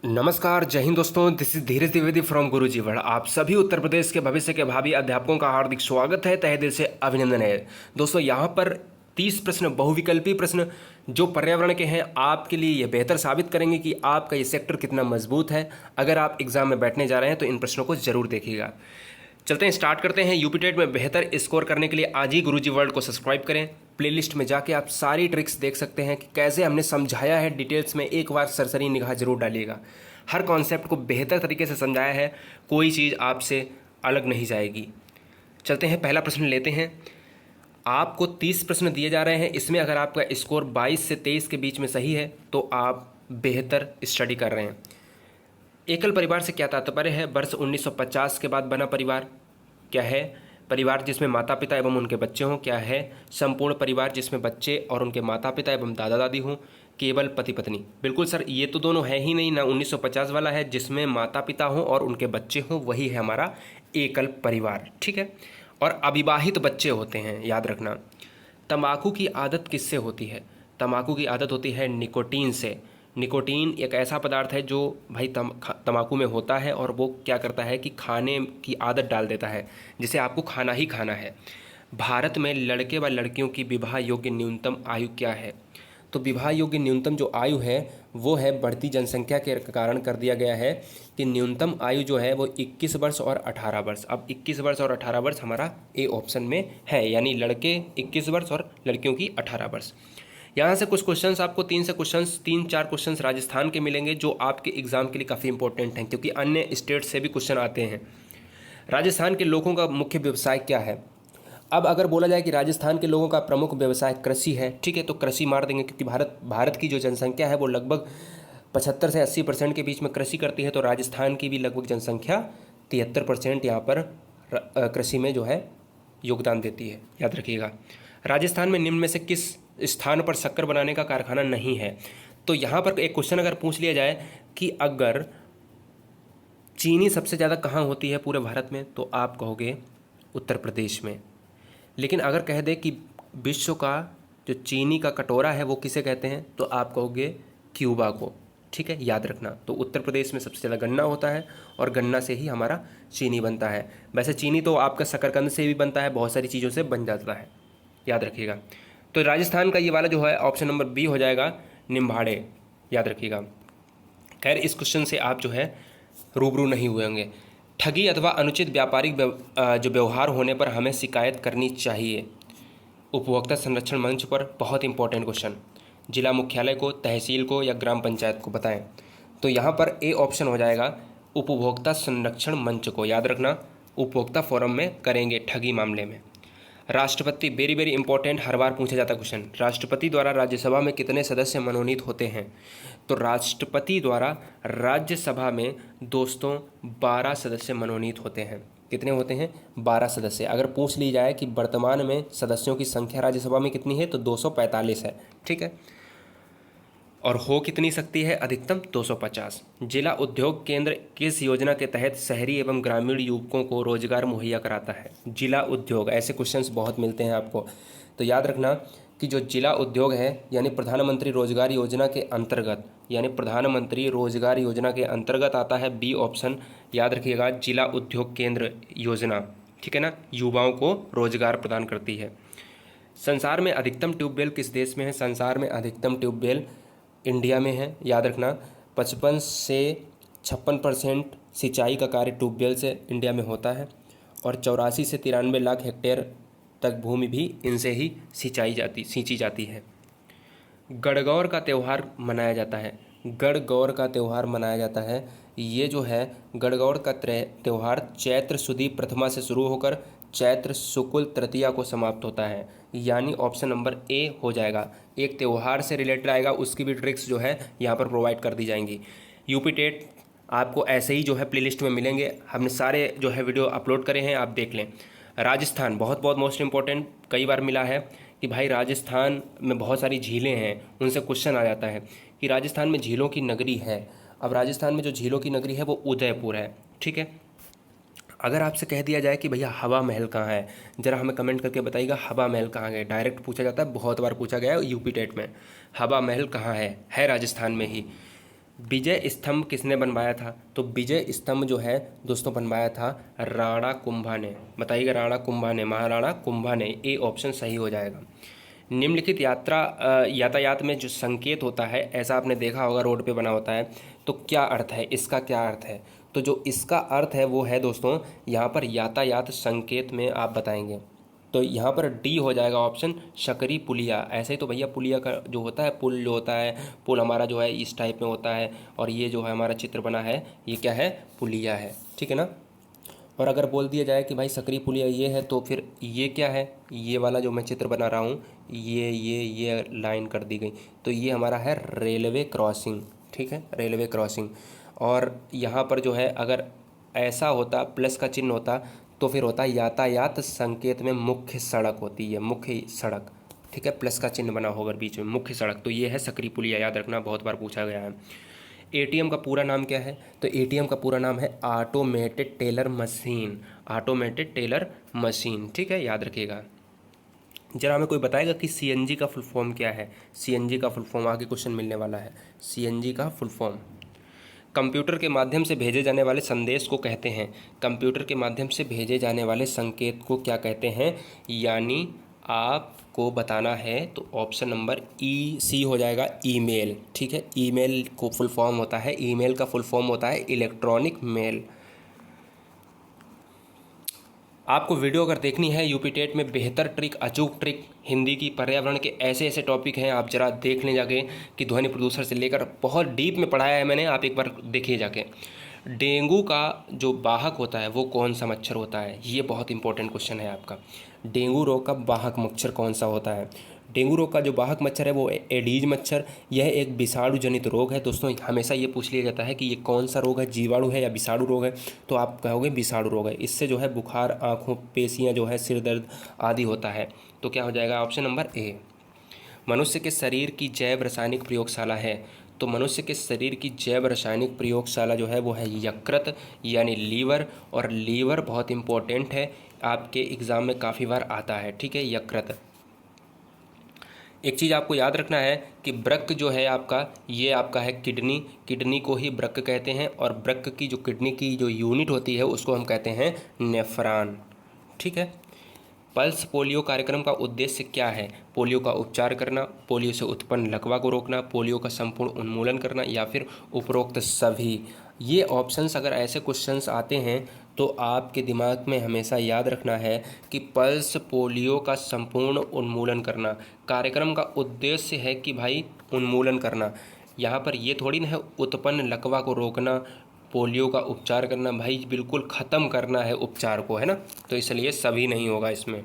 नमस्कार, जय हिंद दोस्तों। This is Dheeraj Dwivedi from गुरुजीवड़। आप सभी उत्तर प्रदेश के भविष्य के भावी अध्यापकों का हार्दिक स्वागत है, तहे दिल से अभिनंदन है। दोस्तों, यहाँ पर 30 प्रश्न बहुविकल्पी प्रश्न जो पर्यावरण के हैं, आपके लिए ये बेहतर साबित करेंगे कि आपका ये सेक्टर कितना मजबूत है। अगर आप एग्जाम में बैठने जा रहे हैं तो इन प्रश्नों को जरूर देखिएगा। चलते हैं, स्टार्ट करते हैं। यूपी टेट में बेहतर स्कोर करने के लिए आज ही गुरुजी वर्ल्ड को सब्सक्राइब करें। प्लेलिस्ट में जाके आप सारी ट्रिक्स देख सकते हैं कि कैसे हमने समझाया है डिटेल्स में। एक बार सरसरी निगाह जरूर डालिएगा। हर कॉन्सेप्ट को बेहतर तरीके से समझाया है, कोई चीज़ आपसे अलग नहीं जाएगी। चलते हैं, पहला प्रश्न लेते हैं। आपको 30 प्रश्न दिए जा रहे हैं। इसमें अगर आपका स्कोर 22 से 23 के बीच में सही है तो आप बेहतर स्टडी कर रहे हैं। एकल परिवार से क्या तात्पर्य है? वर्ष 1950 के बाद बना परिवार। क्या है? परिवार जिसमें माता पिता एवं उनके बच्चे हों। क्या है? संपूर्ण परिवार जिसमें बच्चे और उनके माता पिता एवं दादा दादी हों। केवल पति पत्नी। बिल्कुल सर, ये तो दोनों है ही नहीं ना। 1950 वाला है जिसमें माता पिता हों और उनके बच्चे हों, वही है हमारा एकल परिवार। ठीक है। और अविवाहित बच्चे होते हैं, याद रखना। तंबाकू की आदत किससे होती है? तंबाकू की आदत होती है निकोटीन से। निकोटीन एक ऐसा पदार्थ है जो भाई तंबाकू में होता है और वो क्या करता है कि खाने की आदत डाल देता है, जिसे आपको खाना ही खाना है। भारत में लड़के व लड़कियों की विवाह योग्य न्यूनतम आयु क्या है? तो विवाह योग्य न्यूनतम जो आयु है वो है, बढ़ती जनसंख्या के कारण कर दिया गया है कि न्यूनतम आयु जो है वो 21 वर्ष और 18 वर्ष। अब 21 वर्ष और 18 वर्ष हमारा ए ऑप्शन में है, यानी लड़के 21 वर्ष और लड़कियों की 18 वर्ष। यहाँ से कुछ क्वेश्चंस आपको तीन चार क्वेश्चंस राजस्थान के मिलेंगे जो आपके एग्जाम के लिए काफ़ी इंपॉर्टेंट हैं, क्योंकि अन्य स्टेट से भी क्वेश्चन आते हैं। राजस्थान के लोगों का मुख्य व्यवसाय क्या है? अब अगर बोला जाए कि राजस्थान के लोगों का प्रमुख व्यवसाय कृषि है, ठीक है, तो कृषि मार देंगे, क्योंकि भारत की जो जनसंख्या है वो लगभग 75 से 80% के बीच में कृषि करती है। तो राजस्थान की भी लगभग जनसंख्या 73% यहाँ पर कृषि में जो है योगदान देती है, याद रखिएगा। राजस्थान में निम्न में से किस स्थान पर शक्कर बनाने का कारखाना नहीं है? तो यहाँ पर एक क्वेश्चन अगर पूछ लिया जाए कि अगर चीनी सबसे ज़्यादा कहाँ होती है पूरे भारत में, तो आप कहोगे उत्तर प्रदेश में। लेकिन अगर कह दे कि विश्व का जो चीनी का कटोरा है वो किसे कहते हैं, तो आप कहोगे क्यूबा को। ठीक है, याद रखना। तो उत्तर प्रदेश में सबसे ज़्यादा गन्ना होता है और गन्ना से ही हमारा चीनी बनता है। वैसे चीनी तो आपका शकरकंद से भी बनता है, बहुत सारी चीज़ों से बन जाता है, याद रखिएगा। तो राजस्थान का ये वाला जो है ऑप्शन नंबर बी हो जाएगा, निम्बाड़े, याद रखिएगा। खैर, इस क्वेश्चन से आप जो है रूबरू नहीं हुए होंगे। ठगी अथवा अनुचित व्यापारिक जो व्यवहार होने पर हमें शिकायत करनी चाहिए? उपभोक्ता संरक्षण मंच पर, बहुत इंपॉर्टेंट क्वेश्चन। जिला मुख्यालय को, तहसील को या ग्राम पंचायत को, बताएं। तो यहाँ पर ए ऑप्शन हो जाएगा, उपभोक्ता संरक्षण मंच को, याद रखना। उपभोक्ता फोरम में करेंगे ठगी मामले में। राष्ट्रपति, वेरी वेरी इंपॉर्टेंट, हर बार पूछा जाता क्वेश्चन। राष्ट्रपति द्वारा राज्यसभा में कितने सदस्य मनोनीत होते हैं? तो राष्ट्रपति द्वारा राज्यसभा में दोस्तों 12 सदस्य मनोनीत होते हैं। कितने होते हैं? 12 सदस्य। अगर पूछ ली जाए कि वर्तमान में सदस्यों की संख्या राज्यसभा में कितनी है, तो 245 है। ठीक है। और हो कितनी सकती है? अधिकतम 250। जिला उद्योग केंद्र किस योजना के तहत शहरी एवं ग्रामीण युवकों को रोजगार मुहैया कराता है? जिला उद्योग, ऐसे क्वेश्चंस बहुत मिलते हैं आपको, तो याद रखना कि जो जिला उद्योग है यानी प्रधानमंत्री रोजगार योजना के अंतर्गत, यानी प्रधानमंत्री रोजगार योजना के अंतर्गत आता है बी ऑप्शन, याद रखिएगा। जिला उद्योग केंद्र योजना, ठीक है ना, युवाओं को रोजगार प्रदान करती है। संसार में अधिकतम ट्यूबवेल किस देश में है? संसार में अधिकतम ट्यूबवेल इंडिया में है, याद रखना। 55 से 56% सिंचाई का कार्य ट्यूबवेल से इंडिया में होता है और 84 से 93 लाख हेक्टेयर तक भूमि भी इनसे ही सींची जाती है। गणगौर का त्यौहार मनाया जाता है। गणगौर का त्यौहार मनाया जाता है, ये जो है गणगौर का त्यौहार चैत्र सुदी प्रथमा से शुरू होकर चैत्र शुक्ल तृतीया को समाप्त होता है, यानी ऑप्शन नंबर ए हो जाएगा। एक त्यौहार से रिलेटेड आएगा, उसकी भी ट्रिक्स जो है यहाँ पर प्रोवाइड कर दी जाएंगी। यूपी टेट आपको ऐसे ही जो है प्लेलिस्ट में मिलेंगे, हमने सारे जो है वीडियो अपलोड करे हैं, आप देख लें। राजस्थान बहुत बहुत मोस्ट इंपॉर्टेंट, कई बार मिला है कि भाई राजस्थान में बहुत सारी झीलें हैं, उनसे क्वेश्चन आ जाता है कि राजस्थान में झीलों की नगरी है। अब राजस्थान में जो झीलों की नगरी है वो उदयपुर है। ठीक है। अगर आपसे कह दिया जाए कि भैया हवा महल कहाँ है, ज़रा हमें कमेंट करके बताइएगा हवा महल कहाँ है। डायरेक्ट पूछा जाता है, बहुत बार पूछा गया है यूपी टेट में, हवा महल कहाँ है राजस्थान में ही। विजय स्तंभ किसने बनवाया था? तो विजय स्तंभ जो है दोस्तों बनवाया था राणा कुंभा ने। बताइएगा, राणा कुंभा ने, महाराणा कुंभा ने। ए ऑप्शन सही हो जाएगा। निम्नलिखित यातायात में जो संकेत होता है, ऐसा आपने देखा होगा रोड पे बना होता है, तो क्या अर्थ है इसका, क्या अर्थ है? तो जो इसका अर्थ है वो है दोस्तों, यहाँ पर यातायात संकेत में आप बताएंगे, तो यहाँ पर डी हो जाएगा ऑप्शन, शकरी पुलिया। ऐसे ही तो भैया पुलिया का जो होता है, पुल जो होता है, पुल हमारा जो है इस टाइप में होता है, और ये जो है हमारा चित्र बना है ये क्या है, पुलिया है, ठीक है ना। और अगर बोल दिया जाए कि भाई सकरी पुलिया ये है, तो फिर ये क्या है, ये वाला जो मैं चित्र बना रहा हूँ, ये लाइन कर दी गई, तो ये हमारा है रेलवे क्रॉसिंग, ठीक है, रेलवे क्रॉसिंग। और यहाँ पर जो है अगर ऐसा होता, प्लस का चिन्ह होता, तो फिर होता यातायात संकेत में मुख्य सड़क होती है, मुख्य सड़क, ठीक है, प्लस का चिन्ह बना होगा बीच में, मुख्य सड़क। तो ये है सकरी पुलिया, याद रखना, बहुत बार पूछा गया है। एटीएम का पूरा नाम क्या है? तो एटीएम का पूरा नाम है automated teller machine, automated teller machine, ठीक है, याद रखिएगा। जरा हमें कोई बताएगा कि सीएनजी का फुल फॉर्म क्या है? सीएनजी का फुल फॉर्म आगे क्वेश्चन मिलने वाला है। सीएनजी का फुल फॉर्म कंप्यूटर के माध्यम से भेजे जाने वाले संदेश को कहते हैं, कंप्यूटर के माध्यम से भेजे जाने वाले संकेत को क्या कहते हैं? यानी आपको बताना है, तो ऑप्शन नंबर ई सी हो जाएगा, ईमेल, ठीक है। ईमेल को फुल फॉर्म होता है, ईमेल का फुल फॉर्म होता है इलेक्ट्रॉनिक मेल। आपको वीडियो अगर देखनी है यूपी टेट में बेहतर ट्रिक, अचूक ट्रिक, हिंदी की, पर्यावरण के ऐसे ऐसे टॉपिक हैं, आप जरा देख लें जाके, कि ध्वनि प्रदूषण से लेकर बहुत डीप में पढ़ाया है मैंने, आप एक बार देखिए जाके। डेंगू का जो वाहक होता है वो कौन सा मच्छर होता है? ये बहुत इंपॉर्टेंट क्वेश्चन है आपका। डेंगू रोग का वाहक मच्छर कौन सा होता है? डेंगू रोग का जो वाहक मच्छर है वो एडीज मच्छर। यह एक विषाणु जनित रोग है दोस्तों। हमेशा ये पूछ लिया जाता है कि ये कौन सा रोग है, जीवाणु है या विषाणु रोग है, तो आप कहोगे विषाणु रोग है। इससे जो है बुखार, आँखों, पेशियाँ जो है, सिर दर्द आदि होता है। तो क्या हो जाएगा ऑप्शन नंबर ए। मनुष्य के शरीर की जैव रासायनिक प्रयोगशाला है, तो मनुष्य के शरीर की जैव रासायनिक प्रयोगशाला जो है वो है यकृत, यानी लीवर। और लीवर बहुत इंपॉर्टेंट है, आपके एग्ज़ाम में काफ़ी बार आता है, ठीक है, यकृत। एक चीज़ आपको याद रखना है कि वृक्क जो है आपका, ये आपका है किडनी, किडनी को ही वृक्क कहते हैं, और वृक्क की जो किडनी की जो यूनिट होती है उसको हम कहते हैं नेफ्रॉन, ठीक है। पल्स पोलियो कार्यक्रम का उद्देश्य क्या है? पोलियो का उपचार करना, पोलियो से उत्पन्न लकवा को रोकना, पोलियो का संपूर्ण उन्मूलन करना, या फिर उपरोक्त सभी। ये ऑप्शंस अगर ऐसे क्वेश्चंस आते हैं तो आपके दिमाग में हमेशा याद रखना है कि पल्स पोलियो का संपूर्ण उन्मूलन करना, कार्यक्रम का उद्देश्य है कि भाई उन्मूलन करना। यहाँ पर ये थोड़ी ना है उत्पन्न लकवा को रोकना, पोलियो का उपचार करना, भाई बिल्कुल ख़त्म करना है उपचार को, है ना। तो इसलिए सभी नहीं होगा इसमें।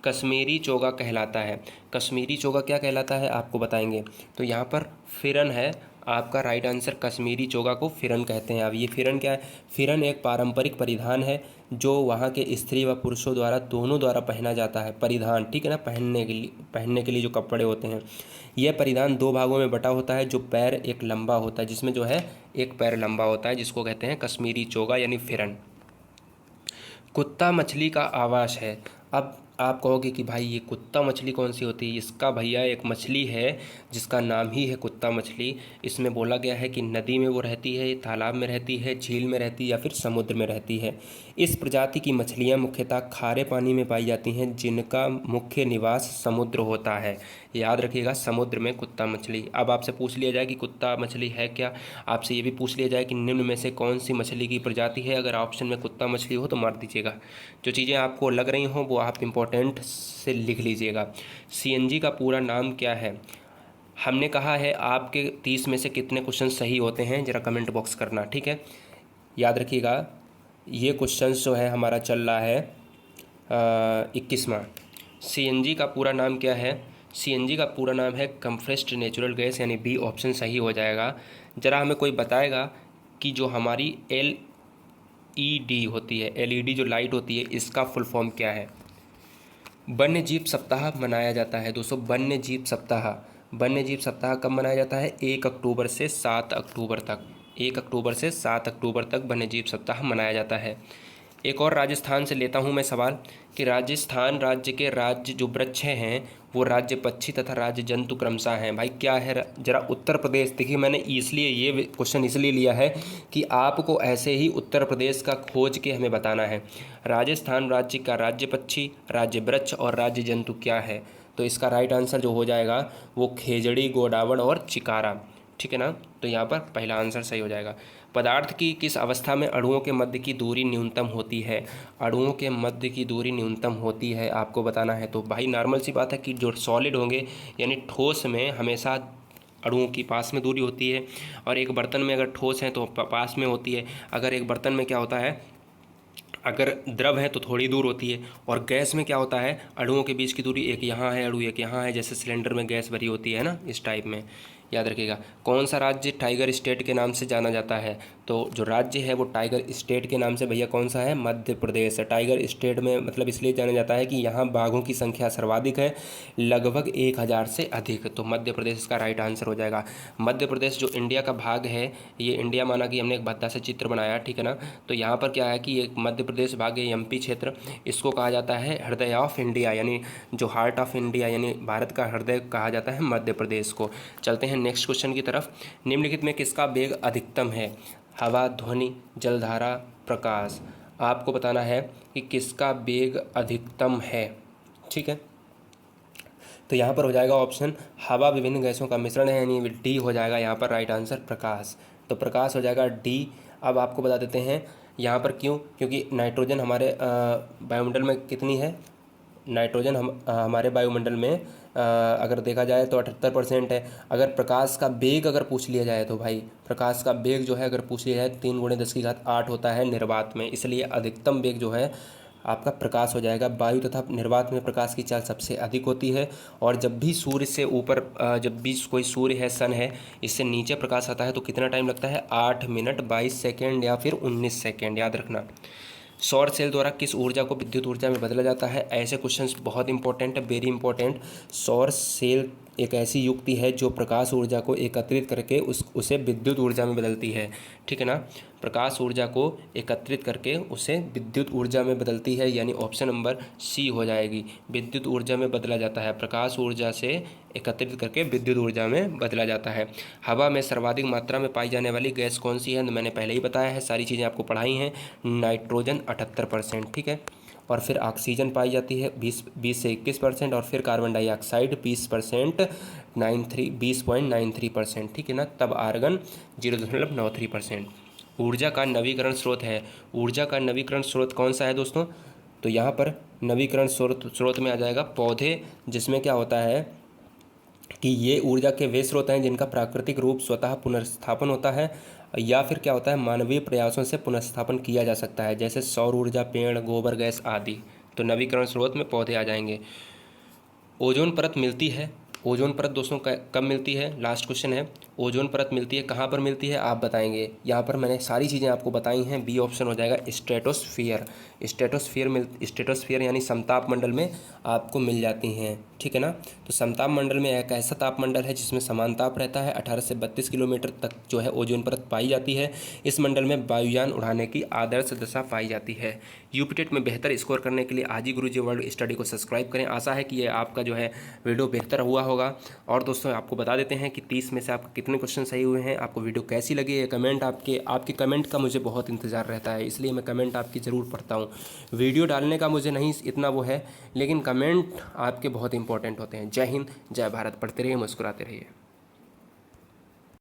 कश्मीरी चोगा कहलाता है, कश्मीरी चोगा क्या कहलाता है आपको बताएंगे। तो यहाँ पर फिरन है आपका राइट आंसर, कश्मीरी चोगा को फिरन कहते हैं। अब ये फिरन क्या है? फिरन एक पारंपरिक परिधान है जो वहाँ के स्त्री व पुरुषों द्वारा, दोनों द्वारा पहना जाता है। परिधान, ठीक है ना, पहनने के लिए जो कपड़े होते हैं। यह परिधान दो भागों में बटा होता है, जो पैर एक लंबा होता है, जिसमें जो है एक पैर लंबा होता है, जिसको कहते हैं कश्मीरी चोगा यानी फिरन। कुत्ता मछली का आवास है। अब आप कहोगे कि भाई ये कुत्ता मछली कौन सी होती है? इसका भैया एक मछली है जिसका नाम ही है कुत्ता मछली। इसमें बोला गया है कि नदी में वो रहती है, तालाब में रहती है, झील में रहती है, या फिर समुद्र में रहती है। इस प्रजाति की मछलियाँ मुख्यतः खारे पानी में पाई जाती हैं, जिनका मुख्य निवास समुद्र होता है। याद रखिएगा, समुद्र में कुत्ता मछली। अब आपसे पूछ लिया जाए कि कुत्ता मछली है क्या, आपसे ये भी पूछ लिया जाए कि निम्न में से कौन सी मछली की प्रजाति है, अगर ऑप्शन में कुत्ता मछली हो तो मार दीजिएगा। जो चीज़ें आपको लग रही हों वो आप इंपॉर्टेंट से लिख लीजिएगा। सीएनजी का पूरा नाम क्या है? हमने कहा है आपके 30 में से कितने क्वेश्चन सही होते हैं, ज़रा कमेंट बॉक्स करना, ठीक है। याद रखिएगा, ये क्वेश्चन जो है हमारा चल रहा है 21वां। सीएनजी का पूरा नाम क्या है? सीएनजी का पूरा नाम है कंप्रेस्ड नेचुरल गैस, यानी बी ऑप्शन सही हो जाएगा। ज़रा हमें कोई बताएगा कि जो हमारी एलईडी होती है, एलईडी जो लाइट होती है, इसका फुल फॉर्म क्या है? वन्य जीव सप्ताह मनाया जाता है दोस्तों, वन्य जीव सप्ताह। वन्य जीव सप्ताह कब मनाया जाता है? 1 अक्टूबर से 7 अक्टूबर तक। 1 अक्टूबर से 7 अक्टूबर तक वन्य जीव सप्ताह मनाया जाता है। एक और राजस्थान से लेता हूं मैं सवाल कि राजस्थान राज्य के राज्य जो वृक्ष हैं वो राज्य पक्षी तथा राज्य जंतु क्रमशः हैं। भाई क्या है जरा उत्तर प्रदेश, देखिए मैंने इसलिए ये क्वेश्चन इसलिए लिया है कि आपको ऐसे ही उत्तर प्रदेश का खोज के हमें बताना है। राजस्थान राज्य का राज्य पक्षी, राज्य वृक्ष और राज्य जंतु क्या है? तो इसका राइट आंसर जो हो जाएगा वो खेजड़ी, गोडावड़ और चिकारा, ठीक है ना। तो यहाँ पर पहला आंसर सही हो जाएगा। पदार्थ की किस अवस्था में अणुओं के मध्य की दूरी न्यूनतम होती है? अणुओं के मध्य की दूरी न्यूनतम होती है आपको बताना है। तो भाई नॉर्मल सी बात है कि जो सॉलिड होंगे यानी ठोस में हमेशा अणुओं की पास में दूरी होती है, और एक बर्तन में अगर ठोस है तो पास में होती है। अगर एक बर्तन में क्या होता है, अगर द्रव है तो थोड़ी दूर होती है। और गैस में क्या होता है, अणुओं के बीच की दूरी एक यहाँ है, अणु एक यहाँ है, जैसे सिलेंडर में गैस भरी होती है ना, इस टाइप में। याद रखिएगा। कौन सा राज्य टाइगर स्टेट के नाम से जाना जाता है? तो जो राज्य है वो टाइगर स्टेट के नाम से भैया कौन सा है? मध्य प्रदेश। टाइगर स्टेट में मतलब इसलिए जाना जाता है कि यहाँ बाघों की संख्या सर्वाधिक है, लगभग 1000 से अधिक। तो मध्य प्रदेश इसका राइट आंसर हो जाएगा। मध्य प्रदेश जो इंडिया का भाग है, ये इंडिया माना कि हमने एक भद्दा से चित्र बनाया, ठीक है ना। तो यहाँ पर क्या है कि एक मध्य प्रदेश भाग है, एमपी क्षेत्र, इसको कहा जाता है हृदय ऑफ इंडिया, यानी जो हार्ट ऑफ इंडिया यानी भारत का हृदय कहा जाता है मध्य प्रदेश को। चलते हैं नेक्स्ट क्वेश्चन की तरफ। निम्नलिखित में किसका वेग अधिकतम है? हवा, ध्वनि, जलधारा, प्रकाश। आपको बताना है कि किसका वेग अधिकतम है, ठीक है। तो यहाँ पर हो जाएगा ऑप्शन हवा विभिन्न गैसों का मिश्रण है, यानी डी हो जाएगा यहाँ पर राइट आंसर प्रकाश। तो प्रकाश हो जाएगा डी। अब आपको बता देते हैं यहाँ पर क्यों, क्योंकि नाइट्रोजन हमारे वायुमंडल में कितनी है? नाइट्रोजन हमारे वायुमंडल में अगर देखा जाए तो 78% है। अगर प्रकाश का वेग अगर पूछ लिया जाए तो भाई प्रकाश का वेग जो है अगर पूछ लिया जाए 3 × 10⁸ होता है निर्वात में, इसलिए अधिकतम वेग जो है आपका प्रकाश हो जाएगा। वायु तथा निर्वात में प्रकाश की चाल सबसे अधिक होती है। और जब भी सूर्य से ऊपर जब भी कोई सूर्य है, सन है, इससे नीचे प्रकाश आता है तो कितना टाइम लगता है? 8 मिनट 22 सेकेंड या फिर 19 सेकेंड। याद रखना। सौर सेल द्वारा किस ऊर्जा को विद्युत ऊर्जा में बदला जाता है? ऐसे क्वेश्चंस बहुत इंपॉर्टेंट है, वेरी इंपॉर्टेंट। सौर सेल एक ऐसी युक्ति है जो प्रकाश ऊर्जा को एकत्रित करके उसे विद्युत ऊर्जा में बदलती है, ठीक है ना। प्रकाश ऊर्जा को एकत्रित करके उसे विद्युत ऊर्जा में बदलती है, यानी ऑप्शन नंबर सी हो जाएगी। विद्युत ऊर्जा में बदला जाता है, प्रकाश ऊर्जा से एकत्रित करके विद्युत ऊर्जा में बदला जाता है। हवा में सर्वाधिक मात्रा में पाई जाने वाली गैस कौन सी है? तो मैंने पहले ही बताया है, सारी चीज़ें आपको पढ़ाई हैं। नाइट्रोजन 78%, ठीक है। और फिर ऑक्सीजन पाई जाती है 20 से 21%, और फिर कार्बन डाइऑक्साइड 20%, 20.93%, ठीक है ना। तब आर्गन 0.93%। ऊर्जा का नवीकरण स्रोत है। ऊर्जा का नवीकरण स्रोत कौन सा है दोस्तों? तो यहाँ पर नवीकरण स्रोत में आ जाएगा पौधे, जिसमें क्या होता है कि ये ऊर्जा के वे स्रोत हैं जिनका प्राकृतिक रूप स्वतः पुनर्स्थापन होता है, या फिर क्या होता है मानवीय प्रयासों से पुनर्स्थापन किया जा सकता है, जैसे सौर ऊर्जा, पेड़, गोबर गैस आदि। तो नवीकरण स्रोत में पौधे आ जाएंगे। ओजोन परत मिलती है। ओजोन परत दोस्तों कब मिलती है? लास्ट क्वेश्चन है। ओजोन परत मिलती है कहाँ पर मिलती है आप बताएंगे। यहाँ पर मैंने सारी चीज़ें आपको बताई हैं। बी ऑप्शन हो जाएगा स्ट्रेटोस्फियर। स्ट्रेटोस्फियर यानी समताप मंडल में आपको मिल जाती हैं, ठीक है ना। तो समताप मंडल में एक ऐसा तापमंडल है जिसमें समान ताप रहता है। 18 से 32 किलोमीटर तक जो है ओजोन परत पाई जाती है। इस मंडल में वायुयान उड़ाने की आदर्श दशा पाई जाती है। यूपीटेट में बेहतर स्कोर करने के लिए आज ही गुरुजी वर्ल्ड स्टडी को सब्सक्राइब करें। आशा है कि ये आपका जो है वीडियो बेहतर हुआ होगा। और दोस्तों आपको बता देते हैं कि 30 में से आपके कितने क्वेश्चन सही हुए हैं। आपको वीडियो कैसी लगी है कमेंट आपके कमेंट का मुझे बहुत इंतज़ार रहता है, इसलिए मैं कमेंट आपकी ज़रूर पढ़ता हूँ। वीडियो डालने का मुझे नहीं इतना वो है, लेकिन कमेंट आपके बहुत इंपॉर्टेंट होते हैं। जय हिंद, जय भारत। पढ़ते रहिए, मुस्कुराते रहिए।